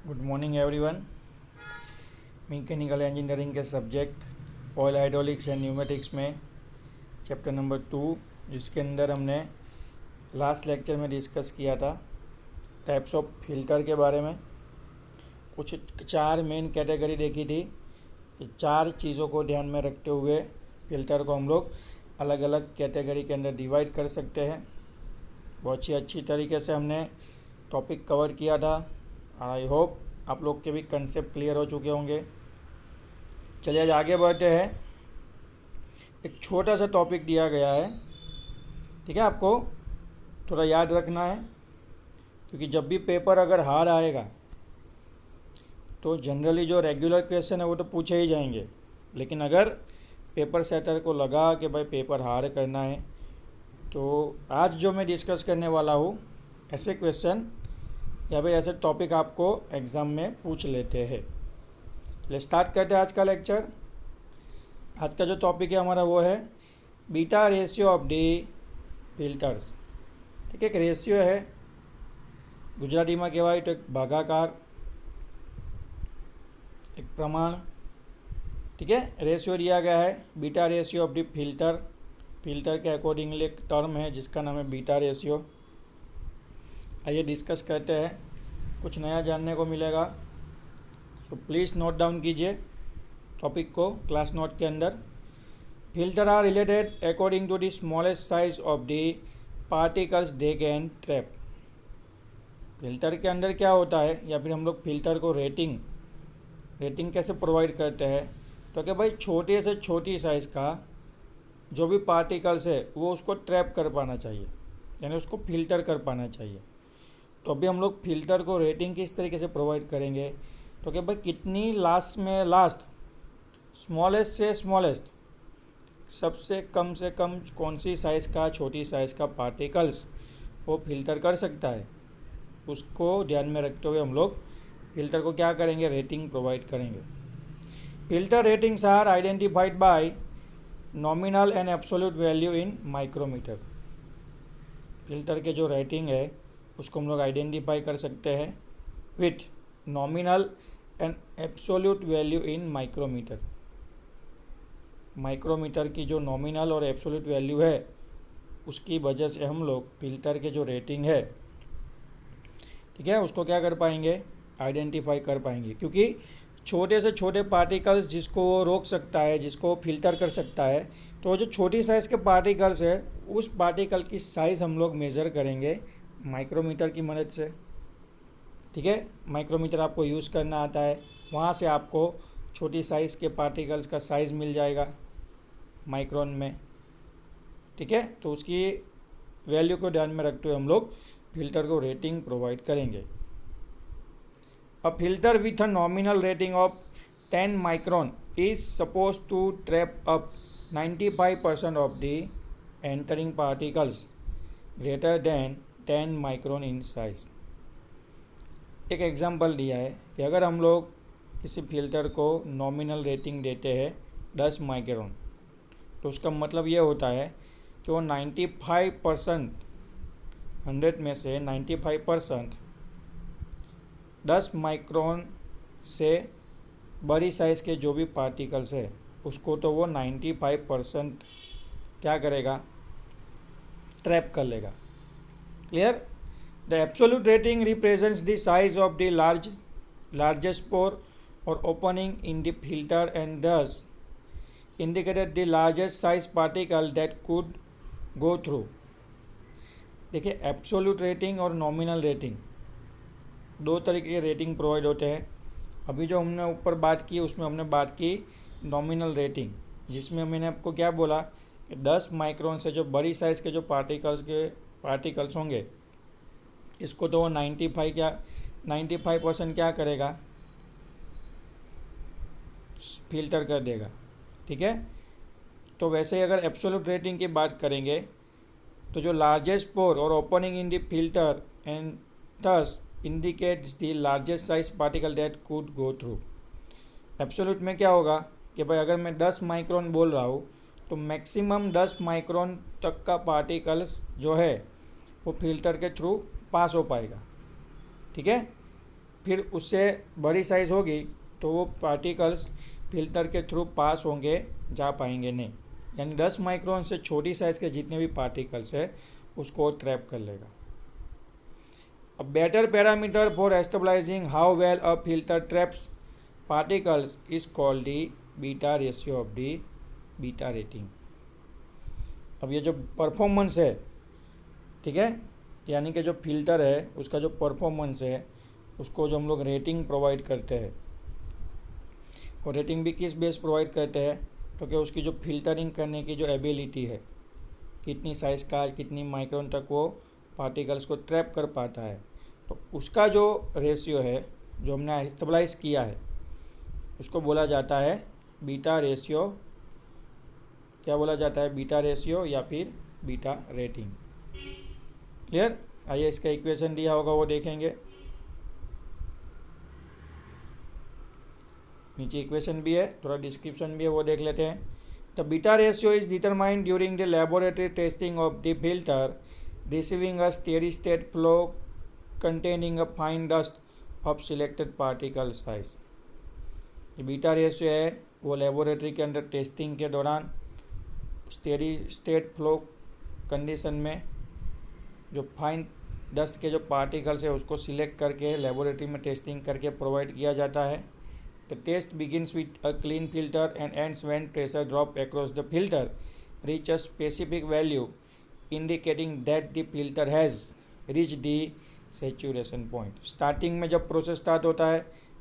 Good morning everyone. Mechanical engineering के subject oil hydraulics and pneumatics में chapter number 2, जिसके अंदर हमने लास्ट लेक्चर में डिस्कस किया था टाइप्स ऑफ फिल्टर के बारे में। कुछ 4 मेन कैटेगरी देखी थी कि 4 चीज़ों को ध्यान में रखते हुए फ़िल्टर को हम लोग अलग अलग कैटेगरी के अंदर डिवाइड कर सकते हैं। बहुत ही अच्छी तरीके से हमने टॉपिक कवर किया था। आई होप आप लोग के भी कंसेप्ट क्लियर हो चुके होंगे। चलिए आज आगे बढ़ते हैं। एक छोटा सा टॉपिक दिया गया है, ठीक है, आपको थोड़ा याद रखना है, क्योंकि जब भी पेपर अगर हार्ड आएगा तो जनरली जो रेगुलर क्वेश्चन है वो तो पूछे ही जाएंगे, लेकिन अगर पेपर सेटर को लगा कि भाई पेपर हार्ड करना है तो आज जो मैं डिस्कस करने वाला हूँ ऐसे क्वेश्चन या फिर ऐसे टॉपिक आपको एग्ज़ाम में पूछ लेते हैं। चलिए स्टार्ट करते हैं आज का लेक्चर। आज का जो टॉपिक है हमारा वो है beta ratio of the filters. ठीक है, एक रेशियो है, गुजराती में कहेवाय तो एक भागाकार, एक प्रमाण। ठीक है, रेशियो दिया गया है beta ratio of the filter. Filter के अकॉर्डिंगली एक टर्म है जिसका नाम है बीटा रेशियो। आइए डिस्कस करते हैं, कुछ नया जानने को मिलेगा। सो प्लीज़ नोट डाउन कीजिए टॉपिक को क्लास नोट के अंदर। Filter are related according to the smallest size of the particles they can trap. Filter के अंदर क्या होता है, या फिर हम लोग फिल्टर को रेटिंग कैसे प्रोवाइड करते हैं, तो कि भाई छोटे से छोटी साइज़ का जो भी पार्टिकल्स है वो उसको ट्रैप कर पाना चाहिए, यानी उसको फिल्टर कर पाना चाहिए। तो अभी हम लोग फिल्टर को रेटिंग किस तरीके से प्रोवाइड करेंगे, तो कि भाई कितनी लास्ट स्मॉलेस्ट से स्मॉलेस्ट सबसे कम से कम कौन सी साइज़ का, छोटी साइज़ का पार्टिकल्स वो फिल्टर कर सकता है, उसको ध्यान में रखते हुए हम लोग फिल्टर को क्या करेंगे, रेटिंग प्रोवाइड करेंगे। Filter ratings are identified by nominal and absolute value in micrometer. Filter के जो रेटिंग है उसको हम लोग आइडेंटिफाई कर सकते हैं with nominal and absolute value in micrometer. Micrometer की जो नॉमिनल और एब्सोल्यूट वैल्यू है उसकी वजह से हम लोग फिल्टर के जो रेटिंग है, ठीक है, उसको क्या कर पाएंगे, आइडेंटिफाई कर पाएंगे। क्योंकि छोटे से छोटे पार्टिकल्स जिसको वो रोक सकता है, जिसको फिल्टर कर सकता है, तो जो छोटी साइज़ के पार्टिकल्स है उस पार्टिकल की साइज़ हम लोग मेज़र करेंगे माइक्रोमीटर की मदद से। ठीक है, माइक्रोमीटर आपको यूज़ करना आता है, वहाँ से आपको छोटी साइज़ के पार्टिकल्स का साइज़ मिल जाएगा माइक्रोन में। ठीक है, तो उसकी वैल्यू को ध्यान में रखते हुए हम लोग फिल्टर को रेटिंग प्रोवाइड करेंगे। A filter with a nominal rating of 10 micron is suppose to trap up 95% of the entering particles greater than 10 micron in size. एक एग्जांपल दिया है कि अगर हम लोग किसी फिल्टर को नॉमिनल रेटिंग देते हैं 10 माइक्रोन, तो उसका मतलब ये होता है कि वो 95%, 100 में से 95% 10 माइक्रोन से बड़ी साइज़ के जो भी पार्टिकल्स है उसको तो वो 95% क्या करेगा, ट्रैप कर लेगा। Clear? The absolute rating represents the size of the largest pore और opening in the filter and thus indicated the largest size particle that could go through. देखिए, एब्सोल्यूट रेटिंग और नॉमिनल रेटिंग दो तरीके के rating provide होते हैं। अभी जो हमने ऊपर बात की उसमें हमने बात की नॉमिनल रेटिंग, जिसमें मैंने आपको क्या बोला कि 10 माइक्रोन से जो बड़ी साइज़ के जो पार्टिकल्स होंगे इसको तो वो 95% क्या करेगा, फिल्टर कर देगा। ठीक है, तो वैसे ही अगर एब्सोल्यूट रेटिंग की बात करेंगे तो जो लार्जेस्ट पोर और opening in the filter and thus indicates the largest size particle that could go through. Absolute में क्या होगा कि भाई अगर मैं 10 माइक्रोन बोल रहा हूँ तो मैक्सिमम 10 माइक्रोन तक का पार्टिकल्स जो है वो फिल्टर के थ्रू पास हो पाएगा। ठीक है, फिर उससे बड़ी साइज़ होगी तो वो पार्टिकल्स फिल्टर के थ्रू पास होंगे, जा पाएंगे नहीं। यानी 10 माइक्रोन से छोटी साइज़ के जितने भी पार्टिकल्स है उसको ट्रैप कर लेगा। A better parameter for stabilizing how well a filter traps particles is called the beta ratio of the beta rating। अब ये जो परफॉर्मेंस है, ठीक है, यानी कि जो फिल्टर है उसका जो परफॉर्मेंस है उसको जो हम लोग रेटिंग प्रोवाइड करते हैं, और रेटिंग भी किस बेस प्रोवाइड करते हैं, क्योंकि उसकी जो फिल्टरिंग करने की जो एबिलिटी है, कितनी साइज़ का कितनी माइक्रोन तक वो पार्टिकल्स को ट्रैप कर पाता है, तो उसका जो रेशियो है जो हमने स्टेबलाइज किया है उसको बोला जाता है बीटा रेशियो। क्या बोला जाता है? बीटा रेशियो या फिर बीटा रेटिंग। क्लियर? आइए इसका इक्वेशन दिया होगा वो देखेंगे। नीचे इक्वेशन भी है, थोड़ा डिस्क्रिप्शन भी है, वो देख लेते हैं। The beta ratio is determined during the laboratory testing of the filter receiving a steady state flow containing a fine dust of selected particle size। ये बीटा रेशियो है वो लेबोरेटरी के अंदर टेस्टिंग के दौरान स्टेडी स्टेट फ्लो कंडीशन में जो fine dust के जो पार्टिकल्स है उसको सिलेक्ट करके लेबोरेटरी में टेस्टिंग करके प्रोवाइड किया जाता है। The test begins with a clean filter and ends when pressure drop across the filter reach a specific value indicating that the filter has reach the saturation point. Starting में जब process start होता है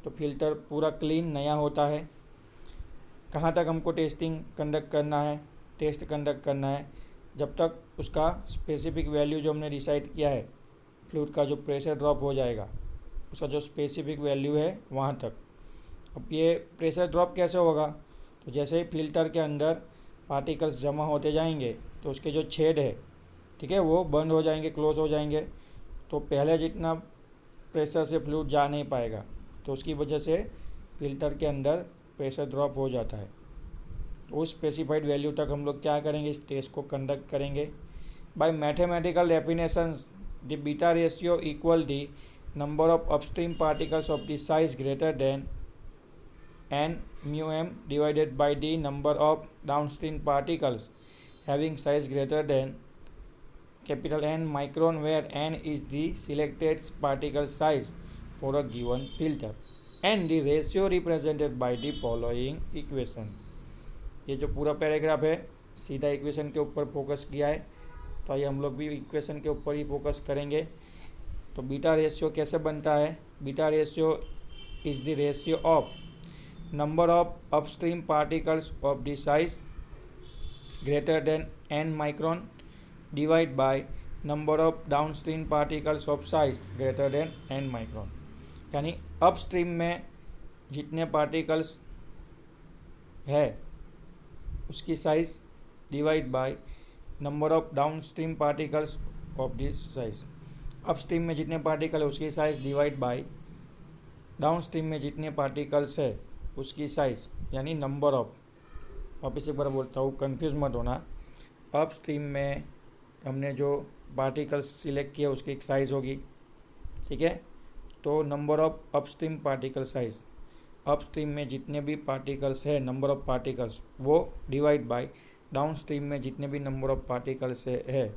तो filter पूरा clean नया होता है। कहाँ तक हमको टेस्टिंग कंडक्ट करना है, टेस्ट कंडक्ट करना है जब तक उसका स्पेसिफिक वैल्यू जो हमने डिसाइड किया है, फ्लूइड का जो प्रेशर ड्रॉप हो जाएगा उसका जो स्पेसिफिक वैल्यू है वहाँ तक। अब ये प्रेशर ड्रॉप कैसे होगा? तो जैसे ही फिल्टर के अंदर पार्टिकल्स जमा होते जाएंगे तो उसके जो छेद है, ठीक है, वो बंद हो जाएंगे, क्लोज हो जाएंगे, तो पहले जितना प्रेशर से फ्लूइड जा नहीं पाएगा, तो उसकी वजह से फिल्टर के अंदर प्रेशर ड्रॉप हो जाता है। उस स्पेसिफाइड वैल्यू तक हम लोग क्या करेंगे, इस टेस्ट को कंडक्ट करेंगे। Bye mathematical definitions the beta ratio equal the number of upstream particles of the size greater than n mu m divided by the number of downstream particles having size greater than capital N micron, where n is the selected particle size for a given filter and the ratio represented by the following equation। ये जो पूरा paragraph है सीधा equation के ऊपर focus किया है, तो आइए हम लोग भी इक्वेशन के ऊपर ही फोकस करेंगे। तो बीटा रेशियो कैसे बनता है? Beta ratio is the ratio of number of upstream particles of the size greater than n micron divided by number of downstream particles of size greater than n micron। यानी upstream में जितने particles है उसकी size divide by number of downstream particles of this size. Upstream में जितने particle है उसकी size divide by downstream में जितने पार्टिकल्स है उसकी साइज़, यानी नंबर ऑफ। वापस एक बार बोलता हूँ, कंफ्यूज मत होना। अपस्ट्रीम में हमने जो पार्टिकल्स सिलेक्ट किए उसकी एक साइज़ होगी, ठीक है, तो number of upstream particle size, upstream में जितने भी पार्टिकल्स है नंबर ऑफ पार्टिकल्स वो डिवाइड बाय डाउनस्ट्रीम में जितने भी नंबर ऑफ पार्टिकल्स है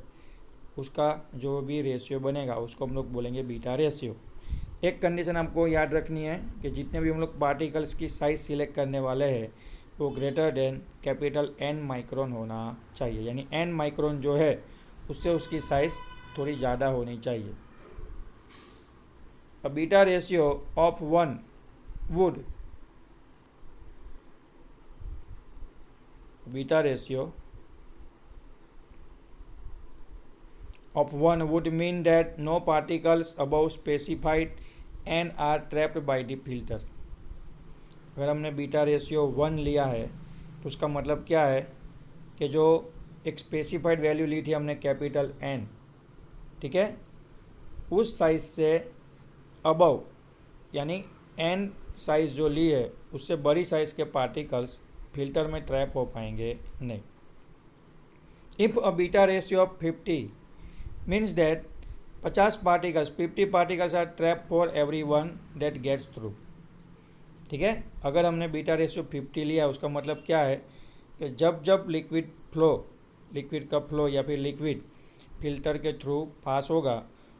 उसका जो भी रेशियो बनेगा उसको हम लोग बोलेंगे बीटा रेशियो। एक कंडीशन आपको याद रखनी है कि जितने भी हम लोग पार्टिकल्स की साइज़ सिलेक्ट करने वाले हैं वो greater than capital N micron होना चाहिए, यानी N माइक्रोन जो है उससे उसकी साइज़ थोड़ी ज़्यादा होनी चाहिए। A beta ratio of 1 would mean that no particles above specified n are trapped by the filter। अगर हमने बीटा रेशियो 1 लिया है तो उसका मतलब क्या है कि जो एक स्पेसिफाइड वैल्यू ली थी हमने कैपिटल N, ठीक है, उस साइज़ से अबव यानी N साइज़ जो ली है उससे बड़ी साइज़ के पार्टिकल्स फिल्टर में ट्रैप हो पाएंगे नहीं। If a beta ratio of 50 means that 50 particles 50 particles are trap for every one that gets through. ठीक है, अगर हमने बीटा रेशियो 50 लिया उसका मतलब क्या है कि जब जब लिक्विड का फ्लो या फिर लिक्विड फिल्टर के थ्रू पास होगा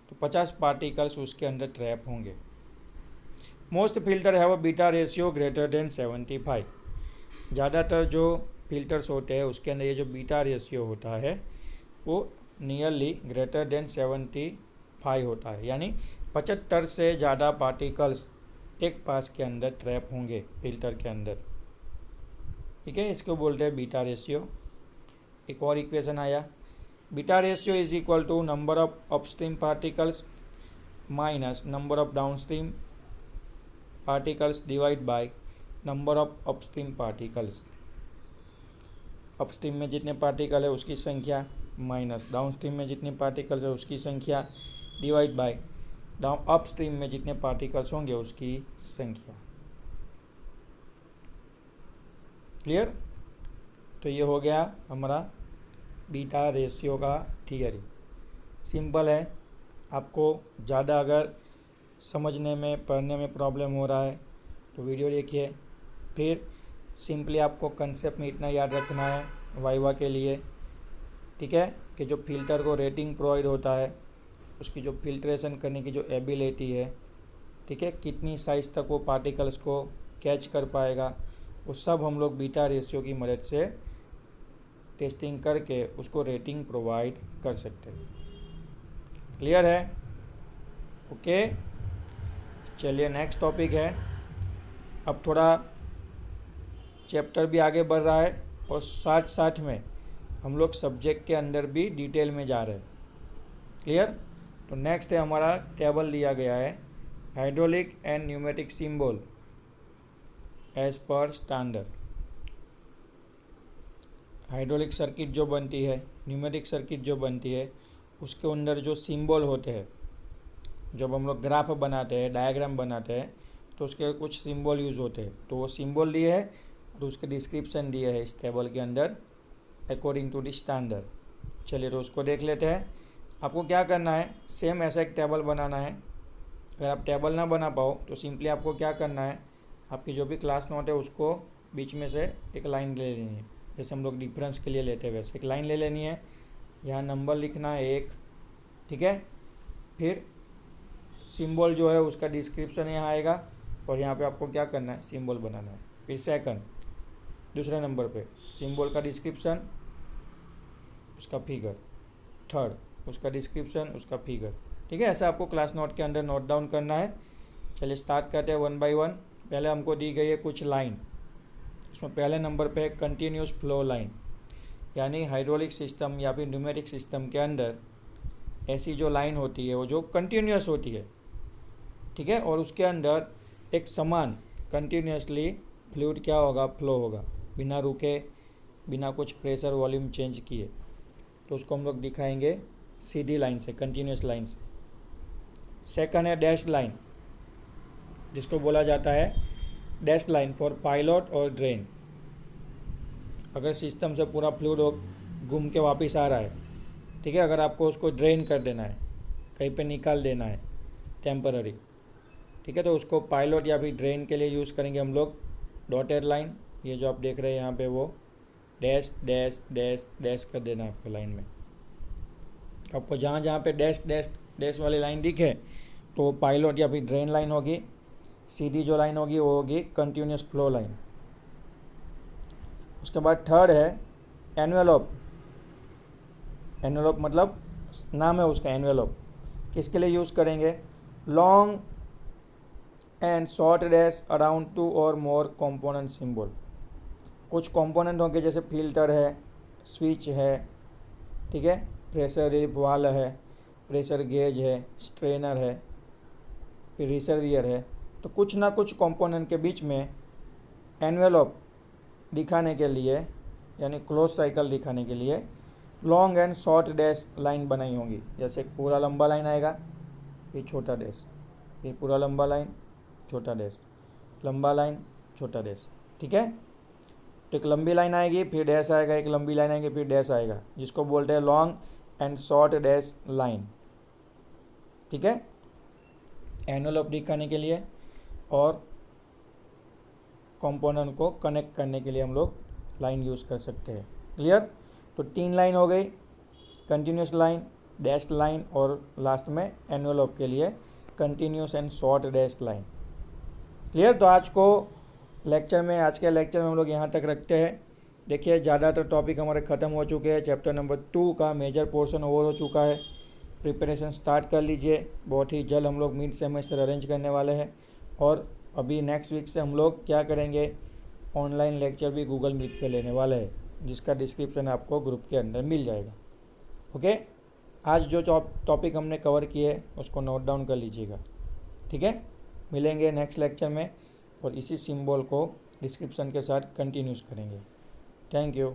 तो 50 पार्टिकल्स उसके अंदर ट्रैप होंगे। Most filter have a beta ratio greater than 75। ज़्यादातर जो फिल्टर्स होते हैं उसके अंदर ये जो बीटा रेशियो होता है वो नियरली ग्रेटर देन 75 होता है, यानी 75 से ज़्यादा पार्टिकल्स एक पास के अंदर ट्रैप होंगे फिल्टर के अंदर। ठीक है, इसको बोलते हैं बीटा रेशियो। एक और इक्वेशन आया, beta ratio is equal to number of upstream particles minus number of downstream particles divide by number of upstream particles. Upstream में जितने पार्टिकल है उसकी संख्या माइनस डाउनस्ट्रीम में जितने पार्टिकल्स है उसकी संख्या डिवाइड बाय अपस्ट्रीम में जितने पार्टिकल्स होंगे उसकी संख्या। क्लियर? तो ये हो गया हमारा बीटा रेशियो का थियरी। सिंपल है, आपको ज़्यादा अगर समझने में पढ़ने में प्रॉब्लम हो रहा है तो वीडियो देखिए। फिर सिंपली आपको कंसेप्ट में इतना याद रखना है वाइवा के लिए, ठीक है, कि जो फिल्टर को रेटिंग प्रोवाइड होता है उसकी जो फिल्ट्रेशन करने की जो एबिलिटी है, ठीक है, कितनी साइज़ तक वो पार्टिकल्स को कैच कर पाएगा, वो सब हम लोग बीटा रेशियो की मदद से टेस्टिंग करके उसको रेटिंग प्रोवाइड कर सकते हैं। क्लियर है? ओके, चलिए नेक्स्ट टॉपिक है। अब थोड़ा चैप्टर भी आगे बढ़ रहा है और साथ साथ में हम लोग सब्जेक्ट के अंदर भी डिटेल में जा रहे हैं। क्लियर? तो नेक्स्ट है हमारा टेबल दिया गया है hydraulic and pneumatic symbol as per standard. Hydraulic circuit जो बनती है, न्यूमेटिक सर्किट जो बनती है, उसके अंदर जो सिंबल होते हैं, जब हम लोग ग्राफ बनाते हैं, डायग्राम बनाते हैं, तो उसके कुछ सिंबल यूज़ होते हैं। तो वो सिंबल दिए है और उसके डिस्क्रिप्शन दिए है इस टेबल के अंदर अकॉर्डिंग टू द स्टैंडर्ड। चलिए तो उसको देख लेते हैं। आपको क्या करना है, सेम ऐसा एक टेबल बनाना है। अगर आप टेबल ना बना पाओ तो सिंपली आपको क्या करना है, आपकी जो भी क्लास नोट है उसको बीच में से एक लाइन ले लेनी है, जैसे हम लोग डिफरेंस के लिए लेते हैं वैसे एक लाइन ले लेनी है। यहाँ नंबर लिखना है 1, ठीक है। फिर सिंबल जो है उसका डिस्क्रिप्शन यहाँ आएगा और यहाँ पे आपको क्या करना है, सिंबल बनाना है। फिर सेकंड, दूसरे नंबर पे सिंबल का डिस्क्रिप्शन, उसका फिगर। थर्ड, उसका डिस्क्रिप्शन, उसका फिगर। ठीक है, ऐसा आपको क्लास नोट के अंदर नोट डाउन करना है। चलिए स्टार्ट करते हैं 1 बाय 1। पहले हमको दी गई है कुछ लाइन। इसमें पहले नंबर पे कंटिन्यूस फ्लो लाइन, यानी हाइड्रोलिक सिस्टम या फिर न्यूमेटिक सिस्टम के अंदर ऐसी जो लाइन होती है वो जो कंटिन्यूस होती है, ठीक है, और उसके अंदर एक समान कंटिन्यूसली फ्लूइड क्या होगा, फ्लो होगा, बिना रुके, बिना कुछ प्रेशर वॉल्यूम चेंज किए। तो उसको हम लोग दिखाएंगे सीधी लाइन से, कंटिन्यूस लाइन से। सेकंड है डैश लाइन, जिसको बोला जाता है डैश लाइन फॉर पायलट और ड्रेन। अगर सिस्टम से पूरा फ्लूइड घूम के वापस आ रहा है, ठीक है, अगर आपको उसको ड्रेन कर देना है, कहीं पे निकाल देना है टेम्पररी, ठीक है, तो उसको पायलट या फिर ड्रेन के लिए यूज़ करेंगे हम लोग डॉटेड लाइन। ये जो आप देख रहे हैं यहाँ पे वो डैश डैश डैश डैश कर देना है आपको लाइन में। आपको जहाँ जहाँ पे डैश डैश डैश वाली लाइन दिखे तो वो पायलट या फिर ड्रेन लाइन होगी। सीधी जो लाइन होगी वो होगी कंटिन्यूस फ्लो लाइन। उसके बाद थर्ड है एनवेलप। एनवेलप मतलब नाम है उसका एनवेलप। किसके लिए यूज़ करेंगे, long and short dash around 2 और मोर कंपोनेंट सिंबल। कुछ कंपोनेंट होंगे जैसे फिल्टर है, स्विच है, ठीक है, प्रेशर रिलीफ वाल्व है, प्रेशर गेज है, स्ट्रेनर है, फिर रिसर्वियर है। तो कुछ ना कुछ कंपोनेंट के बीच में एनवेलप दिखाने के लिए, यानी क्लोज साइकिल दिखाने के लिए long and short dash line बनाई होंगी। जैसे एक पूरा लंबा लाइन आएगा, फिर छोटा डैश, फिर पूरा लंबा लाइन, छोटा डैश, लंबा लाइन, छोटा डैश, ठीक है। तो एक लंबी लाइन आएगी, फिर डैश आएगा, एक लंबी लाइन आएगी, फिर डैश आएगा, जिसको बोलते हैं long and short dash line. ठीक है, एनवेलप दिखाने के लिए और कंपोनेंट को कनेक्ट करने के लिए हम लोग लाइन यूज़ कर सकते हैं। क्लियर? तो 3 लाइन हो गई, कंटिन्यूस लाइन, डैश लाइन और लास्ट में एनवेलप के लिए continuous and short dash line. Clear? तो आज के लेक्चर में हम लोग यहाँ तक रखते हैं। देखिए ज़्यादातर टॉपिक हमारे ख़त्म हो चुके हैं। चैप्टर नंबर 2 का मेजर पोर्शन ओवर हो चुका है। प्रिपरेशन स्टार्ट कर लीजिए, बहुत ही जल्द हम लोग मिड सेमेस्टर अरेंज करने वाले हैं। और अभी नेक्स्ट वीक से हम लोग क्या करेंगे, ऑनलाइन लेक्चर भी गूगल मीट पे लेने वाले हैं, जिसका डिस्क्रिप्शन आपको ग्रुप के अंदर मिल जाएगा। ओके, आज जो टॉपिक हमने कवर किए उसको नोट डाउन कर लीजिएगा। ठीक है, मिलेंगे नेक्स्ट लेक्चर में और इसी सिंबल को डिस्क्रिप्शन के साथ कंटिन्यूस करेंगे। Thank you.